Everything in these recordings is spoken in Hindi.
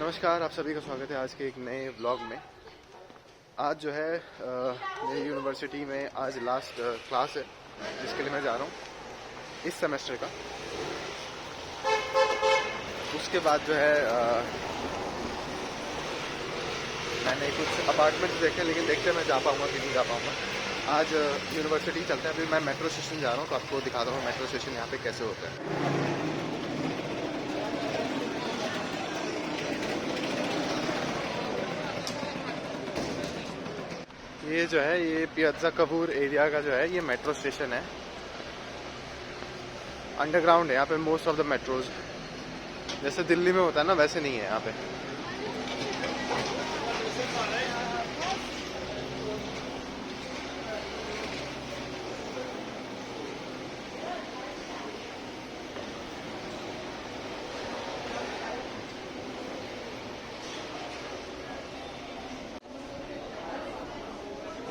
नमस्कार, आप सभी का स्वागत है आज के एक नए व्लॉग में। आज जो है मेरी यूनिवर्सिटी में आज लास्ट क्लास है जिसके लिए मैं जा रहा हूँ इस सेमेस्टर का। उसके बाद जो है मैंने कुछ अपार्टमेंट्स देखे, लेकिन देखते हैं मैं जा पाऊँगा कि नहीं जा पाऊँगा। आज यूनिवर्सिटी चलते हैं। अभी मैं मेट्रो स्टेशन जा रहा हूँ, तो आपको दिखाता हूँ मेट्रो स्टेशन यहाँ पे कैसे होता है। ये जो है ये पियाज़ा कपूर एरिया का जो है ये मेट्रो स्टेशन है। अंडरग्राउंड है यहाँ पे मोस्ट ऑफ द मेट्रोज। जैसे दिल्ली में होता है ना, वैसे नहीं है यहाँ पे।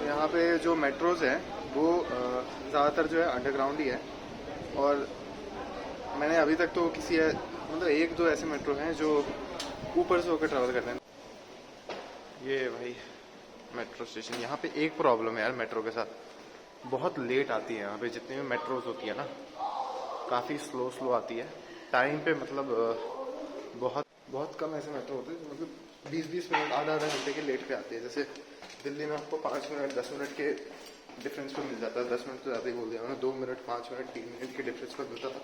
यहाँ पे जो मेट्रोज हैं वो ज़्यादातर जो है अंडरग्राउंड ही है। और मैंने अभी तक तो किसी मतलब एक दो ऐसे मेट्रो हैं जो ऊपर से होकर ट्रैवल करते हैं। ये भाई मेट्रो स्टेशन। यहाँ पे एक प्रॉब्लम है यार मेट्रो के साथ, बहुत लेट आती है। यहाँ पे जितनी भी मेट्रोज होती है ना, काफ़ी स्लो आती है टाइम पे। मतलब बहुत बहुत कम ऐसे मेट्रो होते हैं जो मतलब 20-20 मिनट आधा घंटे के लेट पे आते हैं। जैसे दिल्ली में आपको 5 मिनट 10 मिनट के डिफरेंस पे मिल जाता है। 10 मिनट तो ज़्यादा ही बोल दिया मैंने, 2 मिनट 5 मिनट 3 मिनट के डिफरेंस पर मिलता था।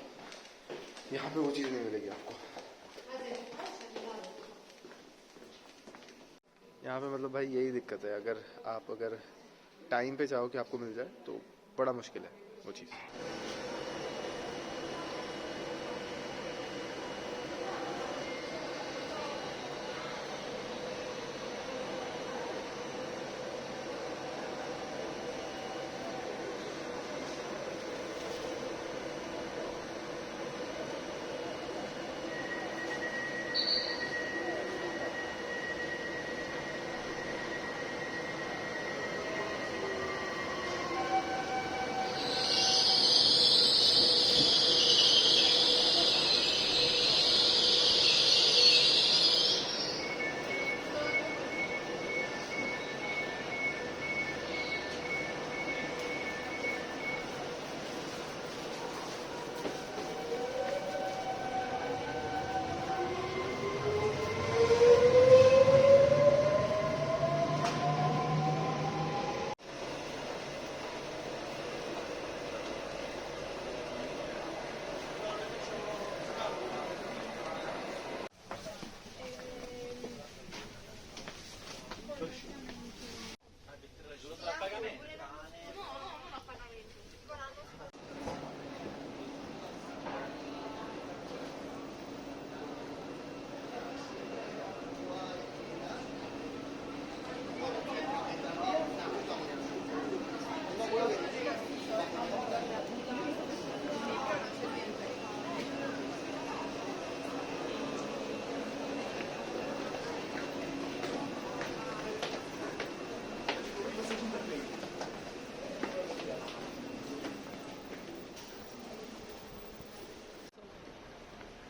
यहाँ पे वो चीज़ नहीं मिलेगी आपको। यहाँ पे मतलब भाई यही दिक्कत है, अगर टाइम पे चाहो कि आपको मिल जाए तो बड़ा मुश्किल है वो चीज़।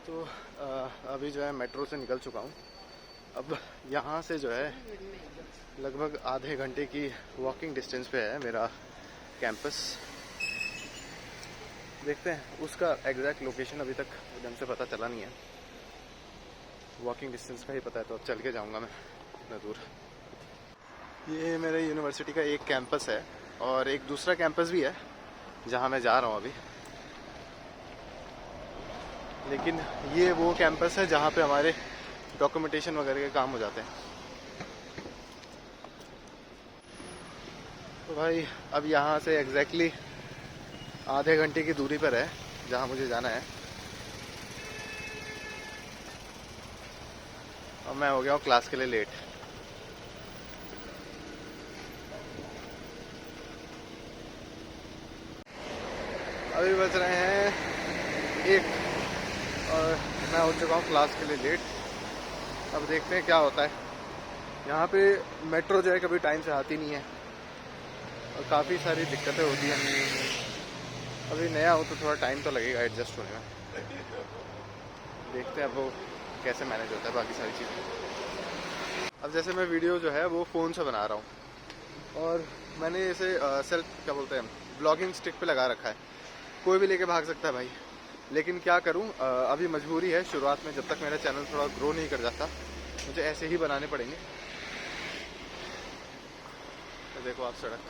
तो अभी जो है मेट्रो से निकल चुका हूँ। अब यहाँ से जो है लगभग आधे घंटे की वॉकिंग डिस्टेंस पे है मेरा कैंपस। देखते हैं, उसका एग्जैक्ट लोकेशन अभी तक ढंग से पता चला नहीं है। वॉकिंग डिस्टेंस का ही पता है, तो अब चल के जाऊँगा मैं इतना दूर। ये मेरे यूनिवर्सिटी का एक कैंपस है और एक दूसरा कैंपस भी है जहाँ मैं जा रहा हूँ अभी। लेकिन ये वो कैंपस है जहाँ पे हमारे डॉक्यूमेंटेशन वगैरह के काम हो जाते हैं। तो भाई अब यहाँ से एग्जैक्टली आधे घंटे की दूरी पर है जहाँ मुझे जाना है। और मैं हो गया हूँ क्लास के लिए लेट। अभी बज रहे हैं 1 और मैं हो चुका हूँ क्लास के लिए लेट। अब देखते हैं क्या होता है। यहाँ पे मेट्रो जो है कभी टाइम से आती नहीं है और काफ़ी सारी दिक्कतें होती हैं। अभी नया हो तो थोड़ा टाइम तो लगेगा एडजस्ट होने में। देखते हैं अब वो कैसे मैनेज होता है बाकी सारी चीज़ें। अब जैसे मैं वीडियो जो है वो फ़ोन से बना रहा हूँ और मैंने इसे सेल्फ क्या बोलते हैं ब्लॉगिंग स्टिक पे लगा रखा है। कोई भी लेके भाग सकता है भाई, लेकिन क्या करूँ, अभी मजबूरी है। शुरुआत में जब तक मेरा चैनल थोड़ा ग्रो नहीं कर जाता मुझे ऐसे ही बनाने पड़ेंगे। तो देखो आप सड़क,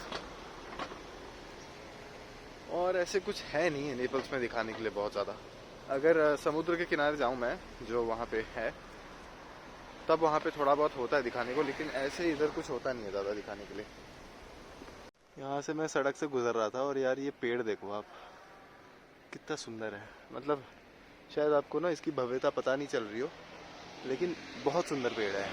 और ऐसे कुछ है नहीं है नेपल्स में दिखाने के लिए बहुत ज़्यादा। अगर समुद्र के किनारे जाऊँ मैं, जो वहाँ पे है, तब वहाँ पे थोड़ा बहुत होता है दिखाने को, लेकिन ऐसे इधर कुछ होता नहीं है ज़्यादा दिखाने के लिए। यहाँ से मैं सड़क से गुजर रहा था और यार ये पेड़ देखो आप, कितना सुंदर है। मतलब शायद आपको ना इसकी भव्यता पता नहीं चल रही हो, लेकिन बहुत सुंदर पेड़ है।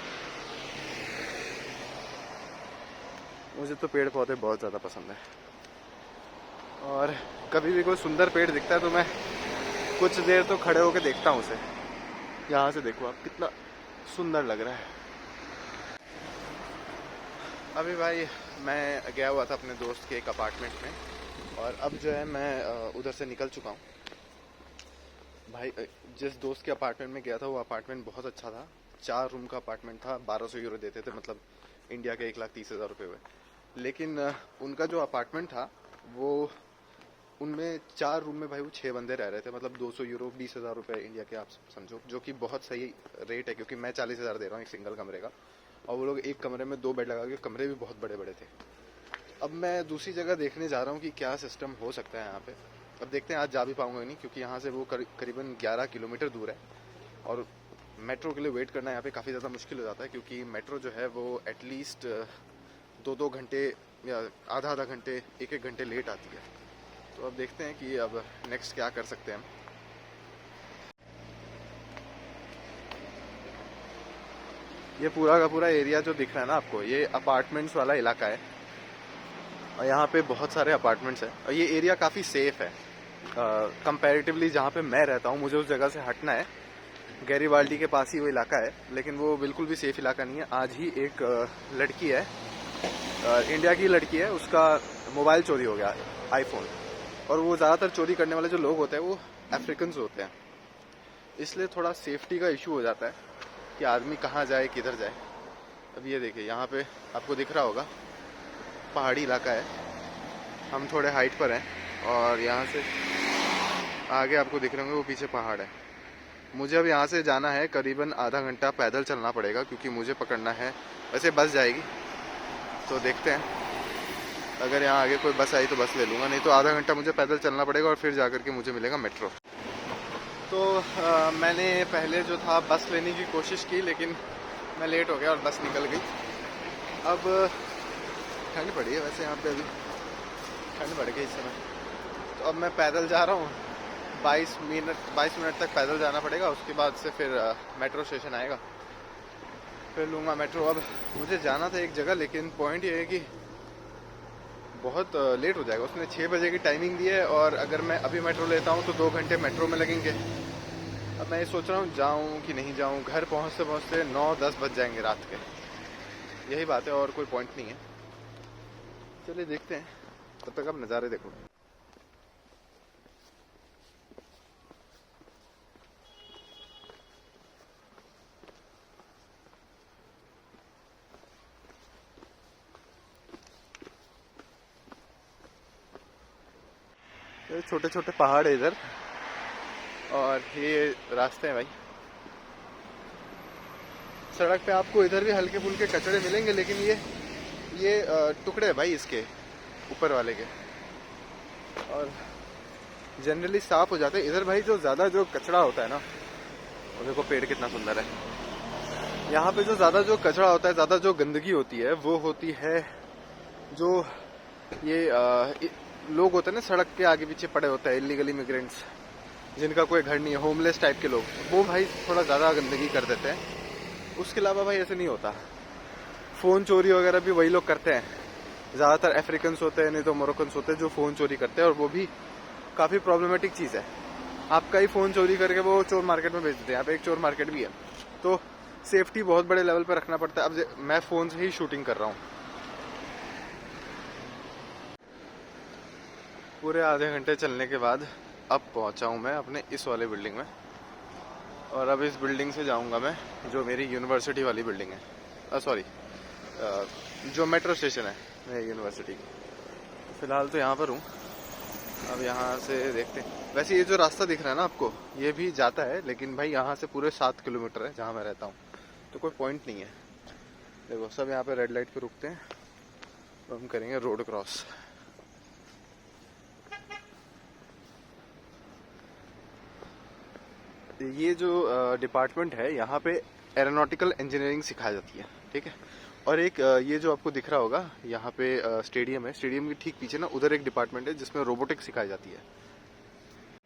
मुझे तो पेड़ पौधे बहुत ज़्यादा पसंद है, और कभी भी कोई सुंदर पेड़ दिखता है तो मैं कुछ देर तो खड़े होकर देखता हूँ उसे। यहाँ से देखो आप, कितना सुंदर लग रहा है। अभी भाई मैं गया हुआ था अपने दोस्त के एक अपार्टमेंट में, और अब जो है मैं उधर से निकल चुका हूँ। भाई जिस दोस्त के अपार्टमेंट में गया था वो अपार्टमेंट बहुत अच्छा था। 4 रूम का अपार्टमेंट था, 1200 यूरो देते थे, मतलब इंडिया के 1,30,000 रुपये हुए। लेकिन उनका जो अपार्टमेंट था वो, उनमें 4 रूम में भाई वो 6 बंदे रह रहे थे, मतलब 200 यूरो 20,000 रुपये इंडिया के आप समझो, जो कि बहुत सही रेट है, क्योंकि मैं 40,000 दे रहा हूँ एक सिंगल कमरे का, और वो लोग एक कमरे में 2 बेड लगा के, कमरे भी बहुत बड़े बड़े थे। अब मैं दूसरी जगह देखने जा रहा हूँ कि क्या सिस्टम हो सकता है यहाँ पे। अब देखते हैं, आज जा भी पाऊंगा नहीं, क्योंकि यहाँ से वो करीबन 11 किलोमीटर दूर है, और मेट्रो के लिए वेट करना यहाँ पे काफ़ी ज़्यादा मुश्किल हो जाता है, क्योंकि मेट्रो जो है वो एटलीस्ट 2-2 घंटे या आधा घंटे 1-1 घंटे लेट आती है। तो अब देखते हैं कि अब नेक्स्ट क्या कर सकते हैं हम। ये पूरा का पूरा एरिया जो दिख रहा है ना आपको, ये अपार्टमेंट्स वाला इलाका है, और यहाँ पे बहुत सारे अपार्टमेंट्स हैं, और ये एरिया काफ़ी सेफ है कंपैरेटिवली जहाँ पे मैं रहता हूँ। मुझे उस जगह से हटना है, गैरीबाल्डी के पास ही वो इलाका है, लेकिन वो बिल्कुल भी सेफ इलाका नहीं है। आज ही एक लड़की है, इंडिया की लड़की है, उसका मोबाइल चोरी हो गया, आईफोन। और वो ज़्यादातर चोरी करने वाले जो लोग होते हैं वो अफ्रीकन्स होते हैं, इसलिए थोड़ा सेफ्टी का इशू हो जाता है कि आदमी कहाँ जाए किधर जाए। अब ये देखिए, यहाँ पे आपको दिख रहा होगा पहाड़ी इलाका है, हम थोड़े हाइट पर हैं, और यहाँ से आगे आपको दिख रहे होंगे वो पीछे पहाड़ है। मुझे अब यहाँ से जाना है, करीबन आधा घंटा पैदल चलना पड़ेगा, क्योंकि मुझे पकड़ना है, वैसे बस जाएगी तो देखते हैं, अगर यहाँ आगे कोई बस आई तो बस ले लूँगा, नहीं तो आधा घंटा मुझे पैदल चलना पड़ेगा, और फिर जा कर के मुझे मिलेगा मेट्रो। तो मैंने पहले जो था बस लेने की कोशिश की, लेकिन मैं लेट हो गया और बस निकल गई। अब ठंड पड़ी है वैसे यहाँ पे, अभी ठंड पड़ गई इस समय, तो अब मैं पैदल जा रहा हूँ। 22 मिनट तक पैदल जाना पड़ेगा, उसके बाद से फिर मेट्रो स्टेशन आएगा, फिर लूँगा मेट्रो। अब मुझे जाना था एक जगह, लेकिन पॉइंट ये है कि बहुत लेट हो जाएगा। उसने 6 बजे की टाइमिंग दी है, और अगर मैं अभी मेट्रो लेता हूँ तो 2 घंटे मेट्रो में लगेंगे। अब मैं ये सोच रहा हूँ जाऊँ कि नहीं जाऊँ। घर पहुँचते पहुँचते 9-10 बज जाएंगे रात के, यही बात है, और कोई पॉइंट नहीं है। चलिए देखते हैं, तब तक अब नज़ारे देखो। छोटे छोटे पहाड़ है इधर, और ये रास्ते हैं भाई। सड़क पे आपको इधर भी हल्के फुल्के कचड़े मिलेंगे, लेकिन ये टुकड़े हैं भाई इसके ऊपर वाले के, और जनरली साफ हो जाते हैं। इधर भाई जो ज़्यादा जो कचड़ा होता है ना, वो देखो पेड़ कितना सुंदर है। यहाँ पे जो ज़्यादा जो कचड़ा होता है, ज़्यादा जो गंदगी होती है, वो होती है जो ये लोग होते हैं ना, सड़क के आगे पीछे पड़े होते हैं, इलीगल इमिग्रेंट्स, जिनका कोई घर नहीं है, होमलेस टाइप के लोग, वो भाई थोड़ा ज़्यादा गंदगी कर देते हैं। उसके अलावा भाई ऐसे नहीं होता। फ़ोन चोरी वगैरह भी वही लोग करते हैं, ज़्यादातर अफ्रीकन्स होते हैं, नहीं तो मोरक्कन्स होते हैं जो फ़ोन चोरी करते हैं, और वो भी काफ़ी प्रॉब्लमेटिक चीज़ है। आपका ही फ़ोन चोरी करके वो चोर मार्केट में बेच देते हैं। यहाँ पे एक चोर मार्केट भी है, तो सेफ्टी बहुत बड़े लेवल पर रखना पड़ता है। अब मैं फ़ोन से ही शूटिंग कर रहा हूँ। पूरे आधे घंटे चलने के बाद अब पहुंचा हूं मैं अपने इस वाले बिल्डिंग में। और अब इस बिल्डिंग से जाऊंगा मैं, जो मेरी यूनिवर्सिटी वाली बिल्डिंग है, सॉरी जो मेट्रो स्टेशन है मेरी यूनिवर्सिटी की। फ़िलहाल तो यहाँ पर हूँ। अब यहाँ से देखते हैं। वैसे ये जो रास्ता दिख रहा है ना आपको, ये भी जाता है, लेकिन भाई यहाँ से पूरे 7 किलोमीटर है जहाँ मैं रहता हूँ, तो कोई पॉइंट नहीं है। देखो सब यहाँ पे रेड लाइट पे रुकते हैं, तो हम करेंगे रोड क्रॉस। ये जो डिपार्टमेंट है, यहाँ पे एरोनॉटिकल इंजीनियरिंग सिखाई जाती है, ठीक है। और एक ये जो आपको दिख रहा होगा यहाँ पे स्टेडियम है, स्टेडियम के ठीक पीछे ना उधर एक डिपार्टमेंट है जिसमें रोबोटिक्स सिखाई जाती है।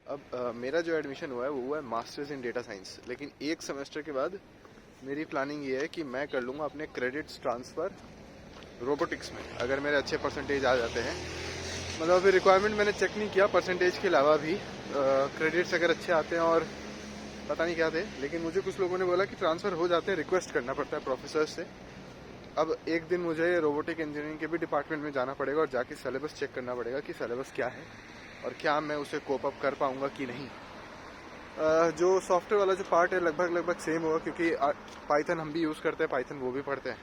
अब मेरा जो एडमिशन हुआ है वो हुआ है मास्टर्स इन डेटा साइंस, लेकिन एक सेमेस्टर के बाद मेरी प्लानिंग ये है कि मैं कर लूँगा अपने क्रेडिट्स ट्रांसफ़र रोबोटिक्स में, अगर मेरे अच्छे परसेंटेज आ जाते हैं। मतलब अभी रिक्वायरमेंट मैंने चेक नहीं किया, परसेंटेज के अलावा भी क्रेडिट्स अगर अच्छे आते हैं, और पता नहीं क्या थे, लेकिन मुझे कुछ लोगों ने बोला कि ट्रांसफ़र हो जाते हैं, रिक्वेस्ट करना पड़ता है प्रोफेसर से। अब एक दिन मुझे रोबोटिक इंजीनियरिंग के भी डिपार्टमेंट में जाना पड़ेगा और जाके सिलेबस चेक करना पड़ेगा कि सिलेबस क्या है और क्या मैं उसे कोप अप कर पाऊँगा कि नहीं। जो सॉफ्टवेयर वाला जो पार्ट है लगभग सेम होगा, क्योंकि पाइथन हम भी यूज़ करते हैं, पाइथन वो भी पढ़ते हैं,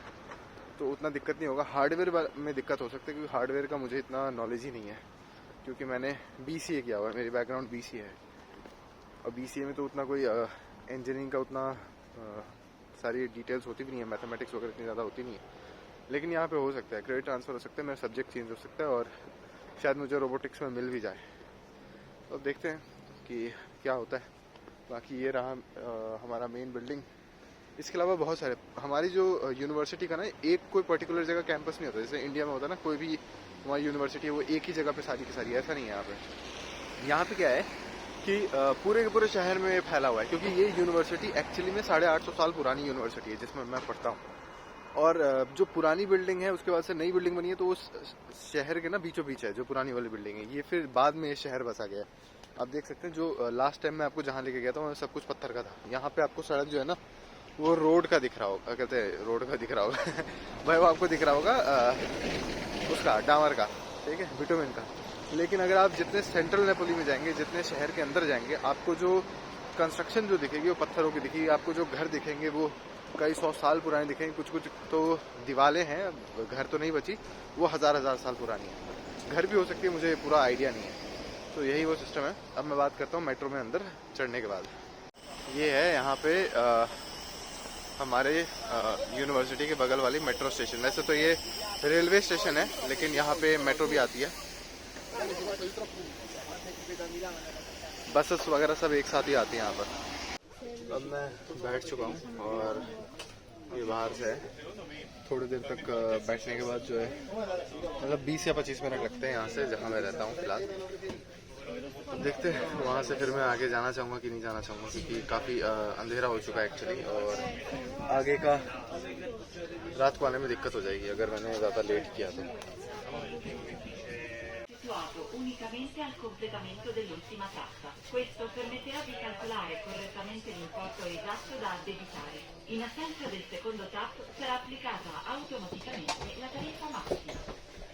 तो उतना दिक्कत नहीं होगा। हार्डवेयर में दिक्कत हो सकती है, क्योंकि हार्डवेयर का मुझे इतना नॉलेज ही नहीं है, क्योंकि मैंने BCA किया हुआ है, मेरी बैकग्राउंड BCA है। और BCA में तो उतना कोई इंजीनियरिंग का उतना सारी डिटेल्स होती भी नहीं है, मैथमेटिक्स वगैरह इतनी ज़्यादा होती नहीं है। लेकिन यहाँ पे हो सकता है, क्रेडिट ट्रांसफ़र हो सकता है, मेरा सब्जेक्ट चेंज हो सकता है और शायद मुझे रोबोटिक्स में मिल भी जाए। तो अब देखते हैं कि क्या होता है। बाकी ये रहा हमारा मेन बिल्डिंग। इसके अलावा बहुत सारे, हमारी जो यूनिवर्सिटी का ना एक कोई पर्टिकुलर जगह कैंपस नहीं होता, जैसे इंडिया में होता है ना, कोई भी हमारी यूनिवर्सिटी है वो एक ही जगह पे सारी की सारी, ऐसा नहीं है यहाँ पे। यहाँ पे क्या है कि पूरे के पूरे शहर में फैला हुआ है, क्योंकि ये यूनिवर्सिटी एक्चुअली में 850 साल पुरानी यूनिवर्सिटी है जिसमें मैं पढ़ता हूँ। और जो पुरानी बिल्डिंग है उसके बाद से नई बिल्डिंग बनी है, तो उस शहर के ना बीचों बीच है जो पुरानी वाली बिल्डिंग है। ये फिर बाद में ये शहर बसा गया है। आप देख सकते हैं, जो लास्ट टाइम मैं आपको जहाँ लेके गया था वहाँ सब कुछ पत्थर का था। यहाँ पे आपको सड़क जो है ना वो रोड का दिख रहा होगा, कहते हैं रोड का दिख रहा होगा भाई वो आपको दिख रहा होगा उसका डामर का, ठीक है, बिटुमिन का। लेकिन अगर आप जितने सेंट्रल नेपोली में जाएंगे, जितने शहर के अंदर जाएंगे, आपको जो कंस्ट्रक्शन जो दिखेगी वो पत्थरों की दिखेगी। आपको जो घर दिखेंगे वो कई 100 साल पुराने दिखेंगे, कुछ कुछ तो दीवारें हैं, घर तो नहीं बची, वो हज़ार साल पुरानी है। घर भी हो सकती है, मुझे पूरा आइडिया नहीं है। तो यही वो सिस्टम है। अब मैं बात करता हूँ मेट्रो में अंदर चढ़ने के बाद। ये है यहाँ पे हमारे यूनिवर्सिटी के बगल वाली मेट्रो स्टेशन। वैसे तो ये रेलवे स्टेशन है, लेकिन यहाँ पे मेट्रो भी आती है। बसेस वगैरह सब एक साथ ही आती हैं यहाँ पर। अब मैं बैठ चुका हूँ और ये बाहर से है। थोड़ी देर तक बैठने के बाद जो है, मतलब 20 या 25 मिनट लगते हैं यहाँ से जहाँ मैं रहता हूँ फिलहाल। अब देखते हैं वहाँ से फिर मैं आगे जाना चाहूँगा कि नहीं जाना चाहूँगा, क्योंकि काफ़ी अंधेरा हो चुका है एक्चुअली, और आगे का रात को आने में दिक्कत हो जाएगी अगर मैंने ज़्यादा लेट किया तो। Unicamente al completamento dell'ultima tappa. Questo permetterà di calcolare correttamente l'importo esatto da addebitare. In assenza del secondo tap sarà applicata automaticamente la tariffa massima.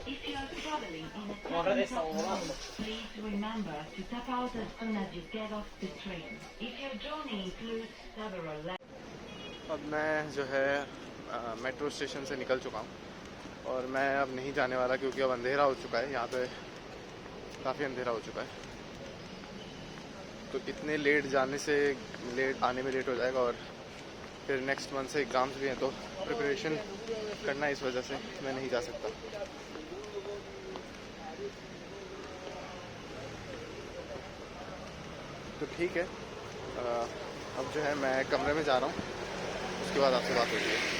If you are traveling in a second tap mode, please remember to tap out as soon as you get off the train. If your journey includes several levels. अब मैं जो है मेट्रो स्टेशन से निकल चुका हूँ और मैं अब नहीं जाने वाला, क्योंकि अब अंधेरा हो चुका है। यहाँ पे काफ़ी अंधेरा हो चुका है, तो इतने लेट जाने से लेट आने में लेट हो जाएगा, और फिर नेक्स्ट मंथ से एग्ज़ाम्स भी हैं, तो प्रिपरेशन करना है, इस वजह से मैं नहीं जा सकता। तो ठीक है, अब जो है मैं कमरे में जा रहा हूँ, उसके बाद आपसे बात होगी।